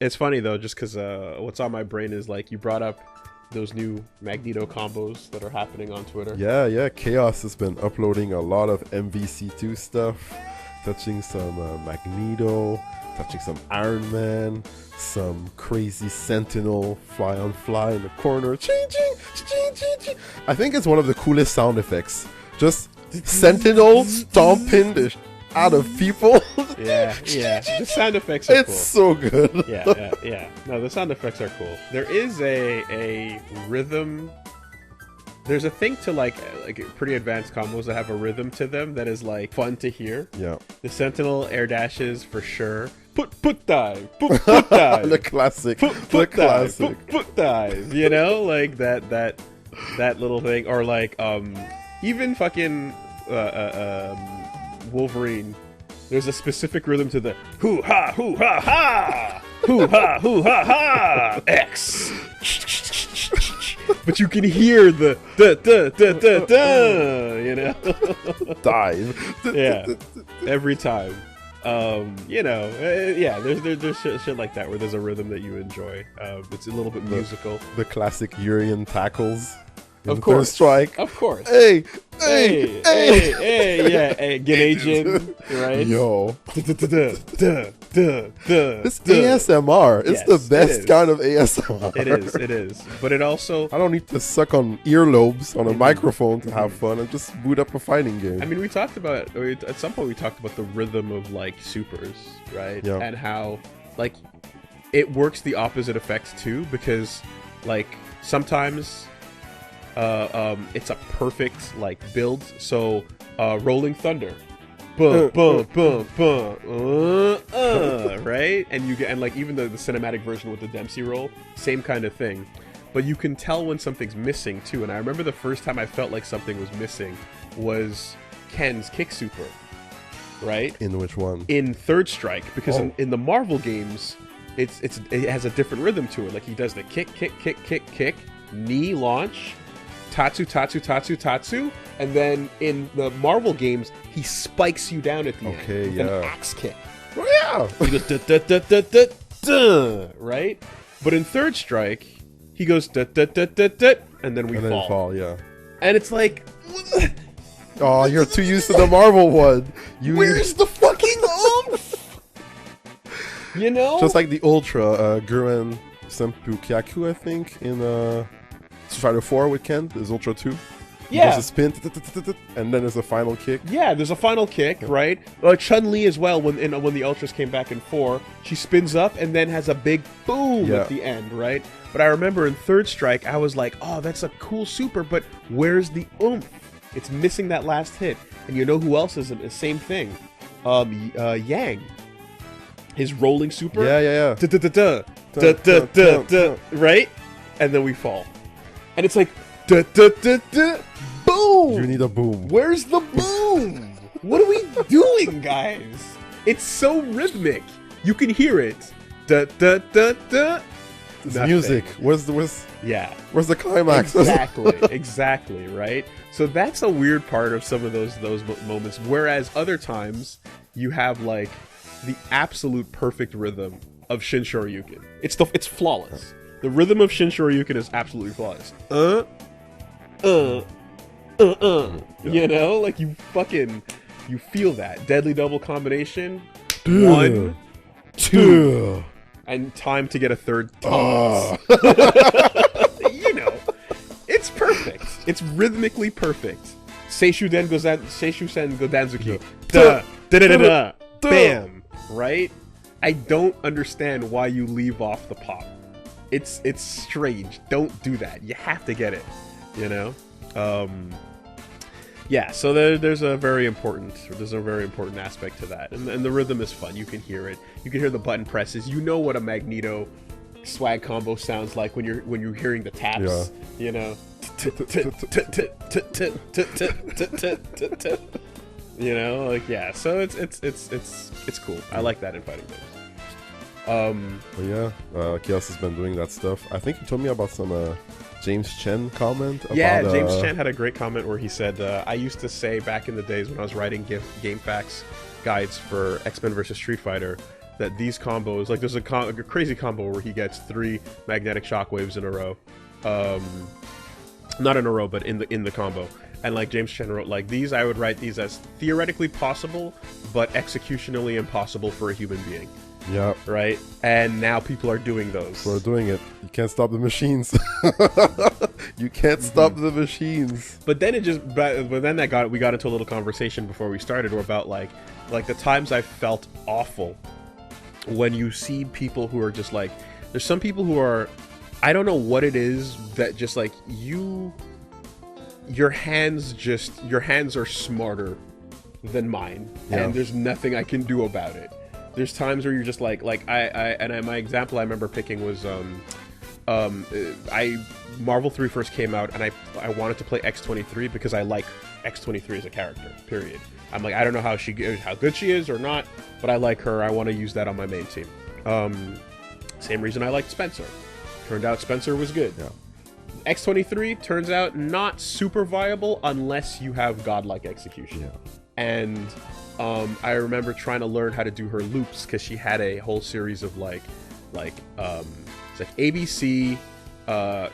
It's funny though, just because what's on my brain is like you brought up those new Magneto combos that are happening on Twitter. Yeah. Chaos has been uploading a lot of MVC2 stuff, touching some Magneto, touching some Iron Man, some crazy Sentinel fly on fly in the corner. Ching, ching, ching, ching, ching. I think it's one of the coolest sound effects. Just Sentinel stomping the out of people. Yeah. The sound effects are cool. It's so good. Yeah. No, the sound effects are cool. There is a rhythm. There's a thing to like pretty advanced combos that have a rhythm to them that is like fun to hear. Yeah. The Sentinel air dashes for sure. Put dive. Put dive. The classic. Put dive. Put dive. You know, like that little thing, or like even fucking Wolverine. There's a specific rhythm to the hoo ha hoo ha ha hoo ha X. But you can hear the da, you know, dive. Yeah, every time. You know, yeah. There's shit like that where there's a rhythm that you enjoy. It's a little bit musical. The classic Urian tackles. Of course, strike. Of course. Hey, yeah. Hey, get agent, right? Yo, this This ASMR. It's the best is. kind of ASMR. It is. But it also, I don't need to suck on earlobes on a microphone to have fun and just boot up a fighting game. I mean, we talked about, at some point we talked about the rhythm of like supers, right? Yeah. And how like it works the opposite effect too, because like sometimes it's a perfect like build. So Rolling Thunder, right? And you get, and like even the cinematic version with the Dempsey roll, same kind of thing. But you can tell when something's missing too. And I remember the first time I felt like something was missing was Ken's Kick Super, right? In which one? In Third Strike, because in the Marvel games, it has a different rhythm to it. Like he does the kick, knee launch, tatsu, and then in the Marvel games, he spikes you down at the end with an axe kick. Oh, yeah. He goes da, right? But in Third Strike, he goes da, and then we fall. Yeah. And it's like, oh, you're too used to the Marvel one. Where's the fucking oomph? You know? Just like the Ultra, Gurren Senpukyaku, I think, in Street Fighter 4 with Ken, there's Ultra 2. Yeah. There's a spin, and then there's a final kick. Yeah, there's a final kick, right? Chun-Li as well, when the Ultras came back in 4, she spins up and then has a big boom at the end, right? But I remember in Third Strike, I was like, oh, that's a cool super, but where's the oomph? It's missing that last hit. And you know who else is the same thing? Yang. His rolling super. Yeah. Right? And then we fall. And it's like, boom! You need a boom. Where's the boom? What are we doing, guys? It's so rhythmic. You can hear it. It's music. Where's the climax? Exactly, right? So that's a weird part of some of those moments. Whereas other times, you have like the absolute perfect rhythm of Shin Shoryuken. It's flawless. The rhythm of Shin Shoryuken is absolutely flawless. You know, like you feel that deadly double combination. 1, 2, and time to get a third. You know, it's perfect. It's rhythmically perfect. Seishu Sen Godanzuki. Bam. Right? I don't understand why you leave off the pop. It's strange. Don't do that. You have to get it. You know? Yeah, so there's a very important aspect to that, and the rhythm is fun. You can hear it. You can hear the button presses. You know what a Magneto swag combo sounds like when you're hearing the taps. You know, you know, like yeah. So it's cool. I like that in fighting games. But yeah, Chaos has been doing that stuff. I think you told me about some James Chen comment. Yeah, about, James Chen had a great comment where he said, I used to say back in the days when I was writing game facts guides for X-Men vs. Street Fighter, that these combos, like there's a crazy combo where he gets 3 magnetic shockwaves in a row, not in a row, but in the combo. And like James Chen wrote, like these, I would write these as theoretically possible, but executionally impossible for a human being. Yeah. Right? And now people are doing those. We're doing it. You can't stop the machines. You can't stop the machines. But then we got into a little conversation before we started about like the times I felt awful when you see people who are just like, there's some people who are, I don't know what it is that just like your hands are smarter than mine, and there's nothing I can do about it. There's times where you're just like my example I remember picking was Marvel 3 first came out, and I wanted to play X-23 because I like X-23 as a character, period. I'm like, I don't know how good she is or not, but I like her. I want to use that on my main team. Same reason I liked Spencer. Turned out Spencer was good. Yeah. X-23 turns out not super viable unless you have godlike execution. Yeah. And I remember trying to learn how to do her loops because she had a whole series of it's like ABC,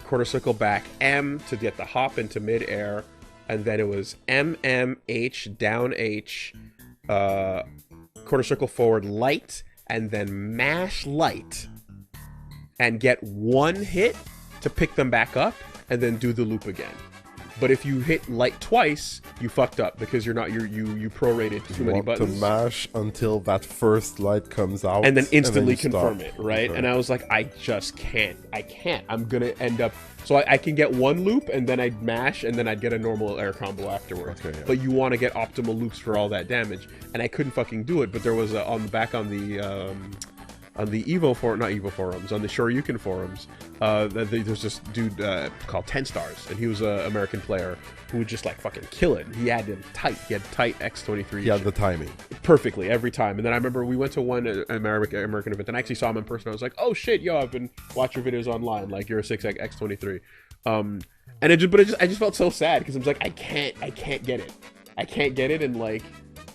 quarter circle back, M to get the hop into mid-air, and then it was M, H, down H, quarter circle forward light, and then mash light, and get 1 hit to pick them back up, and then do the loop again. But if you hit light twice, you fucked up because you prorated too many buttons. To mash until that first light comes out, and then instantly confirm it, right? Okay. And I was like, I just can't. I'm gonna end up. So I can get 1 loop, and then I'd mash, and then I'd get a normal air combo afterwards. Okay, yeah. But you want to get optimal loops for all that damage, and I couldn't fucking do it. But there was on the Evo forum, not Evo forums, on the Shoryuken forums, there's this dude called 10 Stars, and he was an American player who would just like fucking kill it. He had tight X-23. He had the timing perfectly every time. And then I remember we went to one American event, and I actually saw him in person. I was like, oh shit, yo, I've been watching your videos online. Like, you're a 6X X-23. And I just felt so sad because I was like, I can't get it. I can't get it, and like,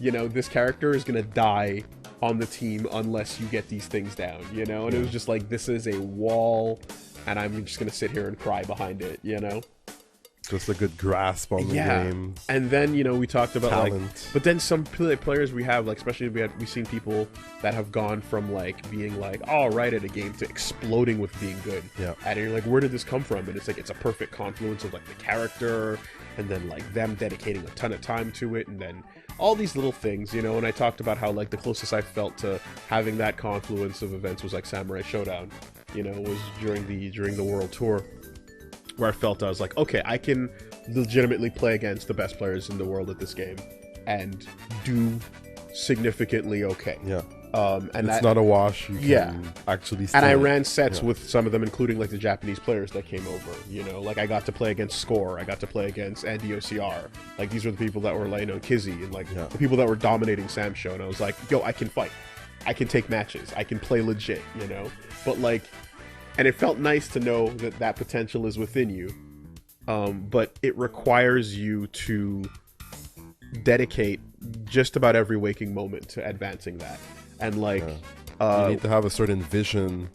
you know, this character is gonna die on the team unless you get these things down, you know? And it was just like, this is a wall, and I'm just gonna sit here and cry behind it, you know? Just a good grasp on the game. And then, you know, we talked about talent. like, but then some players we have, like, especially we've seen people that have gone from like being like all right at a game to exploding with being good. Yeah. And you're like, where did this come from? And it's like, it's a perfect confluence of like the character, and then like them dedicating a ton of time to it, and then all these little things, you know. And I talked about how like the closest I felt to having that confluence of events was like Samurai Showdown, you know, was during the World Tour, where I felt I was like, okay, I can legitimately play against the best players in the world at this game and do significantly okay. Yeah. And it's not a wash. You can actually and I ran sets with some of them, including like the Japanese players that came over, you know. Like, I got to play against Score, I got to play against Andy OCR. Like, these were the people that were like, you know, Kizzy, and like the people that were dominating Sam Show. And I was like, yo, I can fight, I can take matches, I can play legit, you know. But like, and it felt nice to know that that potential is within you, but it requires you to dedicate just about every waking moment to advancing that. And like, you need to have a certain vision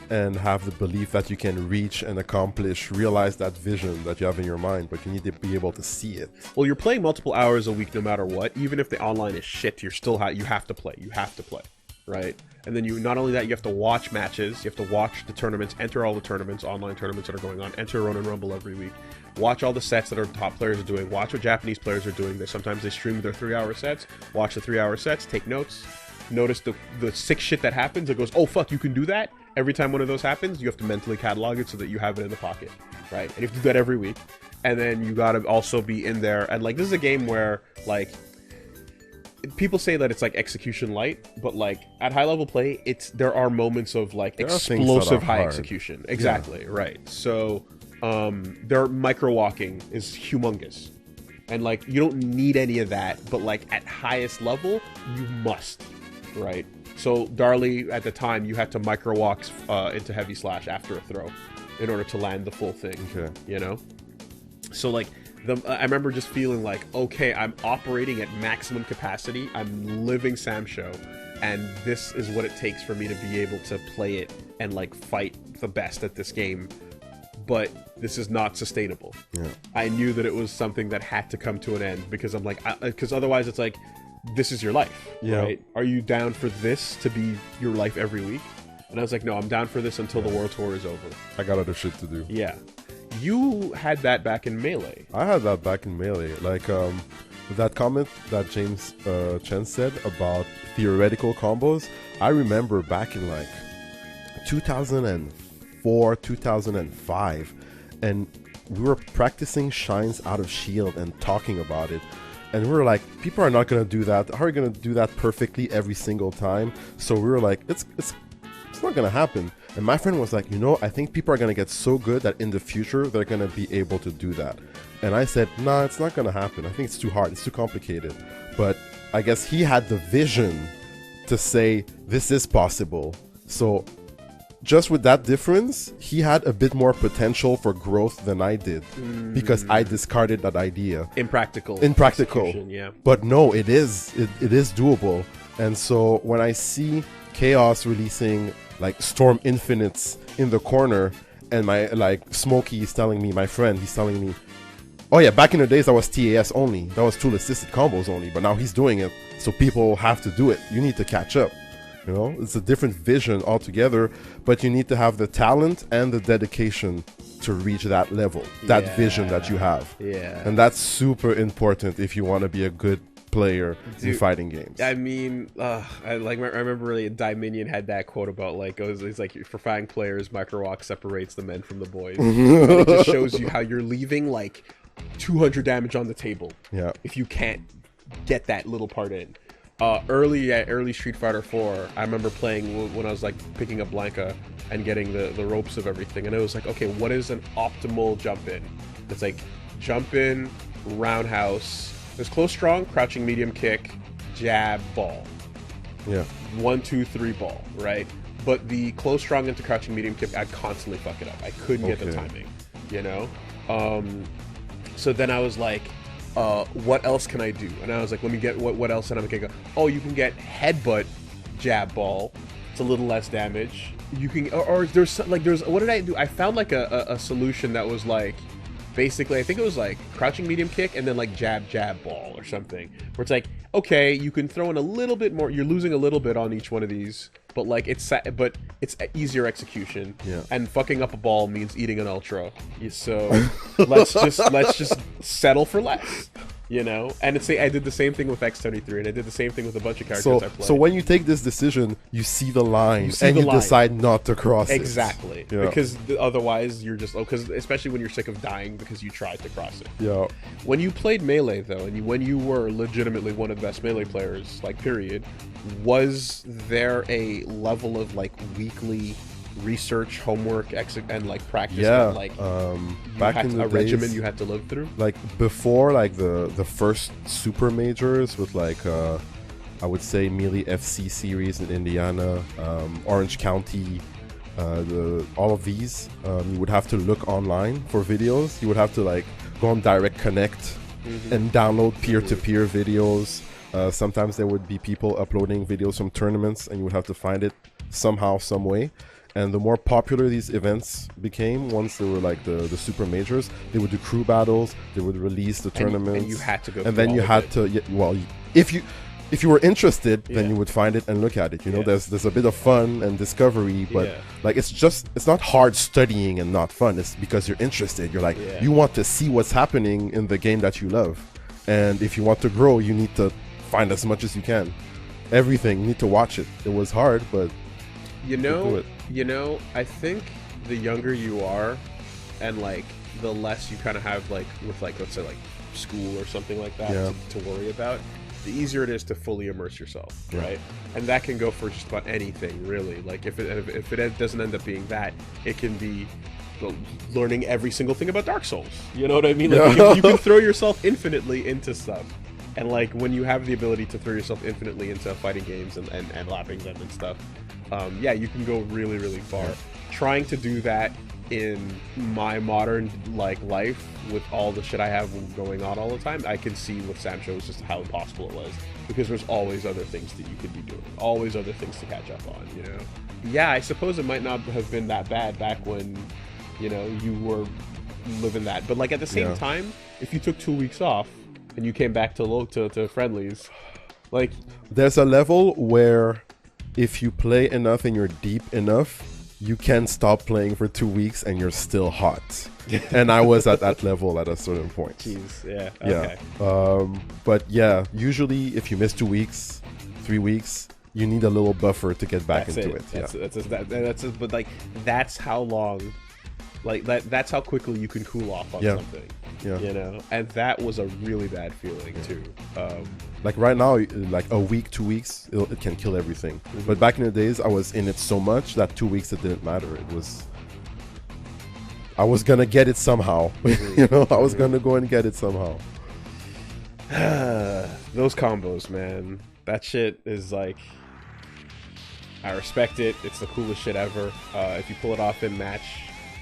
and have the belief that you can reach and accomplish, realize that vision that you have in your mind, but you need to be able to see it. Well, you're playing multiple hours a week no matter what. Even if the online is shit, you're still you have to play, right? And then not only that, you have to watch matches, you have to watch the tournaments, enter all the tournaments, online tournaments that are going on, enter Ronin Rumble every week, watch all the sets that our top players are doing, watch what Japanese players are doing. Sometimes they stream their 3-hour sets, watch the 3-hour sets, take notes, notice the sick shit that happens. It goes, oh fuck, you can do that? Every time one of those happens, you have to mentally catalog it so that you have it in the pocket, right? And you have to do that every week. And then you gotta also be in there, and like, this is a game where like, people say that it's like execution light, but like at high level play, there are moments of like explosive high execution. Exactly, right. So their micro walking is humongous, and like, you don't need any of that, but like at highest level you must, right? So Darley, at the time, you had to micro walk into heavy slash after a throw in order to land the full thing. Okay. You know, so like, I remember just feeling like, okay, I'm operating at maximum capacity, I'm living Sam Show, and this is what it takes for me to be able to play it and like fight the best at this game, but this is not sustainable. Yeah. I knew that it was something that had to come to an end, because I'm like, because otherwise it's like, this is your life, right? Are you down for this to be your life every week? And I was like, no, I'm down for this until the World Tour is over. I got other shit to do. Yeah. You had that back in Melee. I had that back in Melee. Like, that comment that James Chen said about theoretical combos, I remember back in like 2004, 2005, and we were practicing shines out of shield and talking about it. And we were like, people are not going to do that. How are you going to do that perfectly every single time? So we were like, it's not going to happen. And my friend was like, you know, I think people are going to get so good that in the future, they're going to be able to do that. And I said, nah, it's not going to happen. I think it's too hard. It's too complicated. But I guess he had the vision to say, this is possible. So just with that difference, he had a bit more potential for growth than I did, because I discarded that idea. Impractical. Yeah. But no, it is doable. And so when I see Chaos releasing like Storm Infinites in the corner, and my like Smokey is telling me, my friend, he's telling me, oh yeah, back in the days that was TAS only, that was tool assisted combos only, but now he's doing it, so people have to do it. You need to catch up. You know, it's a different vision altogether, but you need to have the talent and the dedication to reach that level, that vision that you have. Yeah. And that's super important if you want to be a good player in fighting games. I mean, I remember really Dominion had that quote about like, it's like, for fighting players, Micro Walk separates the men from the boys. And it just shows you how you're leaving like 200 damage on the table. Yeah. If you can't get that little part in. Early Street Fighter 4, I remember playing when I was like picking up Blanca and getting the ropes of everything, and it was like, okay, what is an optimal jump in? It's like jump in, roundhouse, there's close strong, crouching medium kick, jab, ball. Yeah. 1, 2, 3 ball, right? But the close strong into crouching medium kick, I'd constantly fuck it up. I couldn't get the timing, you know? So then I was like, what else can I do? And I was like, let me get what else, and I'm gonna go, oh, you can get headbutt, jab, ball. It's a little less damage. You can, or there's what did I do? I found like a solution that was like, basically, I think it was like crouching medium kick and then like jab, jab, ball or something, where it's like, okay, you can throw in a little bit more, you're losing a little bit on each one of these, but like it's easier execution. Yeah. And fucking up a ball means eating an ultra. So let's just settle for less. You know, and I did the same thing with X-23, and I did the same thing with a bunch of characters I played. So when you take this decision, you see the line, you decide not to cross it. Exactly. Yeah. Because otherwise you're just, because especially when you're sick of dying because you tried to cross it. Yeah. When you played Melee though, and when you were legitimately one of the best Melee players, like period, was there a level of like weekly research, homework, and like practice? Yeah. And, like back in the days, regimen you had to live through. Like before, like the first super majors with like I would say Melee FC series in Indiana, Orange County, all of these, you would have to look online for videos. You would have to like go on Direct Connect and download peer-to-peer videos. Sometimes there would be people uploading videos from tournaments, and you would have to find it somehow, some way. And the more popular these events became, once they were like the super majors, they would do crew battles, they would release the tournaments, and you had to go. And then you had to, well, if you were interested, then you would find it and look at it. You know, there's a bit of fun and discovery, but like it's not hard studying and not fun. It's because you're interested. You're like, you want to see what's happening in the game that you love, and if you want to grow, you need to find as much as you can. Everything, you need to watch it. It was hard, but you know, I think the younger you are, and like the less you kind of have like with like, let's say like school or something like that to worry about, the easier it is to fully immerse yourself, right? And that can go for just about anything, really. Like if it doesn't end up being that, it can be learning every single thing about Dark Souls. You know what I mean? Like you can throw yourself infinitely into stuff. And like when you have the ability to throw yourself infinitely into fighting games and lapping them and stuff, you can go really, really far. Trying to do that in my modern like life with all the shit I have going on all the time, I can see with Sam shows just how impossible it was, because there's always other things that you could be doing, always other things to catch up on, you know. Yeah, I suppose it might not have been that bad back when, you know, you were living that, but like at the same time, if you took 2 weeks off and you came back to friendlies, like there's a level where if you play enough and you're deep enough, you can stop playing for 2 weeks and you're still hot. And I was at that level at a certain point. Jeez, yeah, okay. But yeah, usually if you miss 2 weeks, 3 weeks, you need a little buffer to get back into it. But like that's how long, like that's how quickly you can cool off on something. Yeah. You know, and that was a really bad feeling too. Like right now, like a week, 2 weeks, it can kill everything. But back in the days, I was in it so much that 2 weeks it didn't matter. It was, I was gonna get it somehow. You know, I was gonna go and get it somehow. Those combos, man, that shit is like, I respect it. It's the coolest shit ever. If you pull it off in match,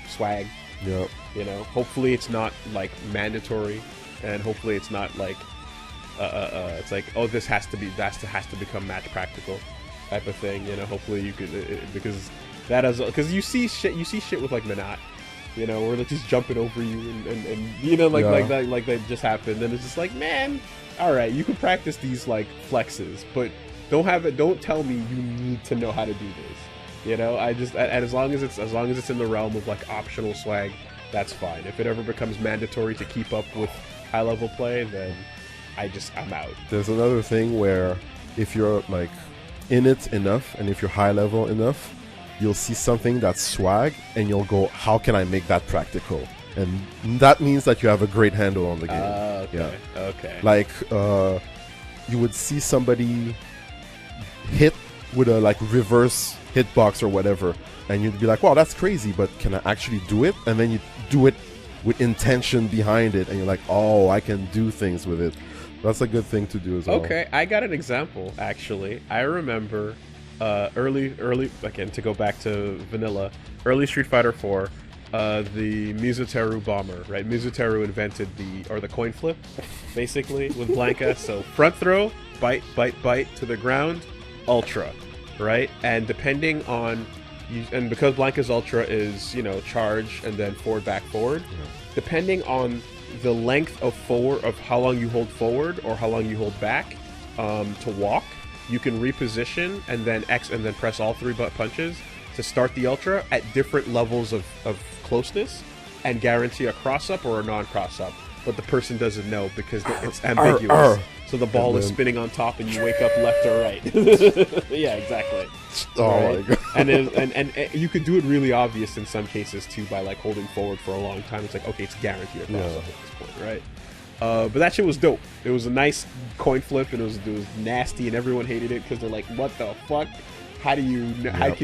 swag. Yeah. You know, hopefully it's not like mandatory, and hopefully it's not like it's like, oh, this has to become match practical type of thing. You know, hopefully you could because that is, because you see shit with like Manat, you know, where they're just jumping over you and you know, like that just happened, and it's just like, man, all right, you can practice these like flexes, but don't tell me you need to know how to do this. You know, as long as it's in the realm of like optional swag, that's fine. If it ever becomes mandatory to keep up with high level play, then I'm out. There's another thing where if you're like in it enough and if you're high level enough, you'll see something that's swag and you'll go, how can I make that practical? And that means that you have a great handle on the game. Okay. Yeah. Okay. Like you would see somebody hit with a like reverse hitbox or whatever, and you'd be like, wow, that's crazy, but can I actually do it? And then you do it with intention behind it, and you're like, oh, I can do things with it. That's a good thing to do as well. Okay, I got an example, actually. I remember early, again, to go back to vanilla, early Street Fighter 4, the Mizuteru bomber, right? Mizuteru invented the coin flip, basically, with Blanca. So front throw, bite to the ground, ultra, right? And depending on and because Blanca's ultra is, you know, charge and then forward, depending on the length of how long you hold forward or how long you hold back to walk, you can reposition and then press all three punches to start the ultra at different levels of closeness and guarantee a cross up or a non-cross up, but the person doesn't know because it's ambiguous. So the ball is spinning on top and you wake up left or right. Yeah, exactly. Oh my god. And you could do it really obvious in some cases too by like holding forward for a long time. It's like, okay, it's guaranteed a cross up at this point, right? But that shit was dope. It was a nice coin flip, and it was nasty, and everyone hated it because they're like, what the fuck? How can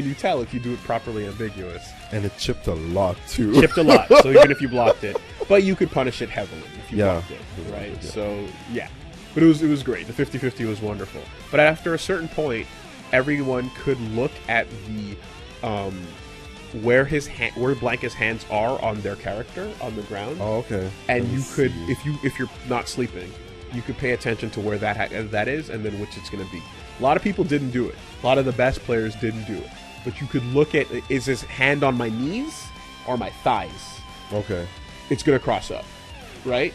you tell if you do it properly ambiguous? And it chipped a lot too. Chipped a lot, so even if you blocked it. But you could punish it heavily if you blocked it, right? Yeah. So, yeah. But it was great. The 50-50 was wonderful. But after a certain point, everyone could look at the where Blanca's hands are on their character on the ground. Oh, okay. And you could, if you're not sleeping, you could pay attention to where that is and then which it's going to be. A lot of people didn't do it. A lot of the best players didn't do it. But you could look at, is his hand on my knees or my thighs? Okay. It's going to cross up, right?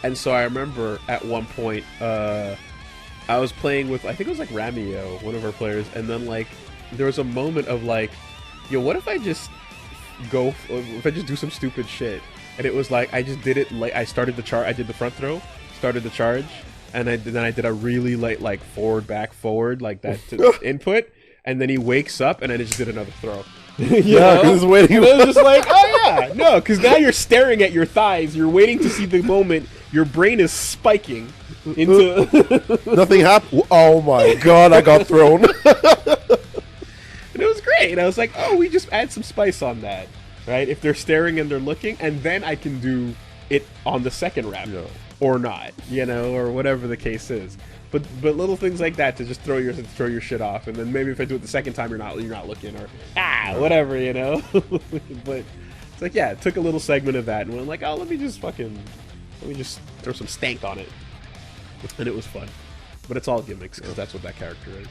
And so I remember at one point, I was playing with, I think it was like Ramio, one of our players, and then like, there was a moment of like, yo, what if I just do some stupid shit? And it was like, I just did it, like, I started the charge, I did the front throw, started the charge, and then I did a really like forward, back, forward, like that input, and then he wakes up, and I just did another throw. Yeah, because waiting. And I was just like, oh yeah, no, because now you're staring at your thighs, you're waiting to see the moment, your brain is spiking into... Nothing happened. Oh my god, I got thrown. And it was great, and I was like, oh, we just add some spice on that, right? If they're staring and they're looking, and then I can do it on the second rap. Yeah. Or not, you know, or whatever the case is. but little things like that to just throw your shit off, and then maybe if I do it the second time, you're not looking, or whatever, you know. But it's like, yeah, it took a little segment of that, and I'm like, oh, let me just throw some stank on it, and it was fun. But it's all gimmicks because that's what that character is.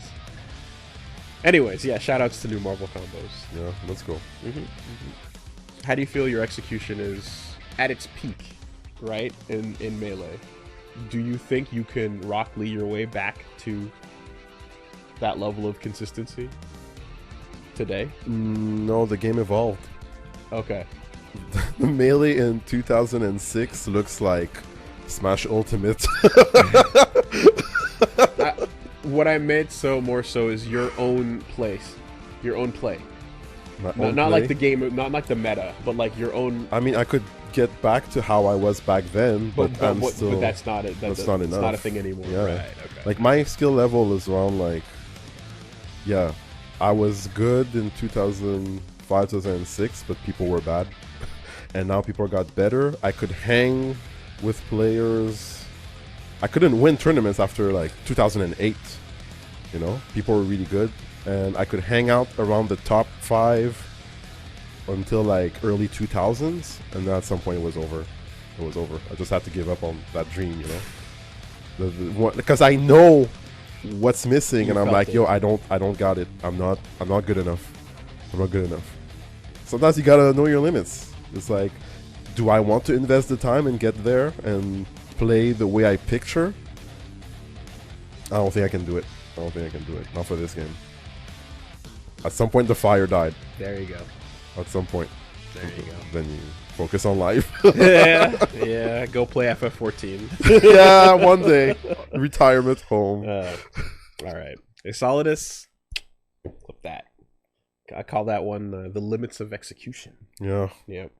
Anyways, yeah, shoutouts to new Marvel combos. Yeah, let's go. How do you feel your execution is at its peak, right, in Melee? Do you think you can Rock Lee your way back to that level of consistency today? No, the game evolved. Okay. The Melee in 2006 looks like Smash Ultimate. What I meant more so is your own place, your own play. Not like the game, not like the meta, but like your own. I mean, I could get back to how I was back then, but that's not it. That's not enough. It's not a thing anymore. Yeah. Right, okay. Like my skill level is around like, yeah, I was good in 2005, 2006, but people were bad, and now people got better. I could hang with players. I couldn't win tournaments after like 2008. You know, people were really good, and I could hang out around the top 5 until like early 2000s, and then at some point it was over. It was over. I just had to give up on that dream, you know, because I know what's missing, and I'm like, yo, I don't got it. I'm not good enough. I'm not good enough. Sometimes you gotta know your limits. It's like, do I want to invest the time and get there and play the way I picture? I don't think I can do it. Not for this game. At some point, the fire died. There you go. At some point. There you go. Then you focus on life. yeah. Go play FF14. Yeah, one day. Retirement home. All right. A Solidus. Flip that. I call that one the limits of execution. Yeah. Yep.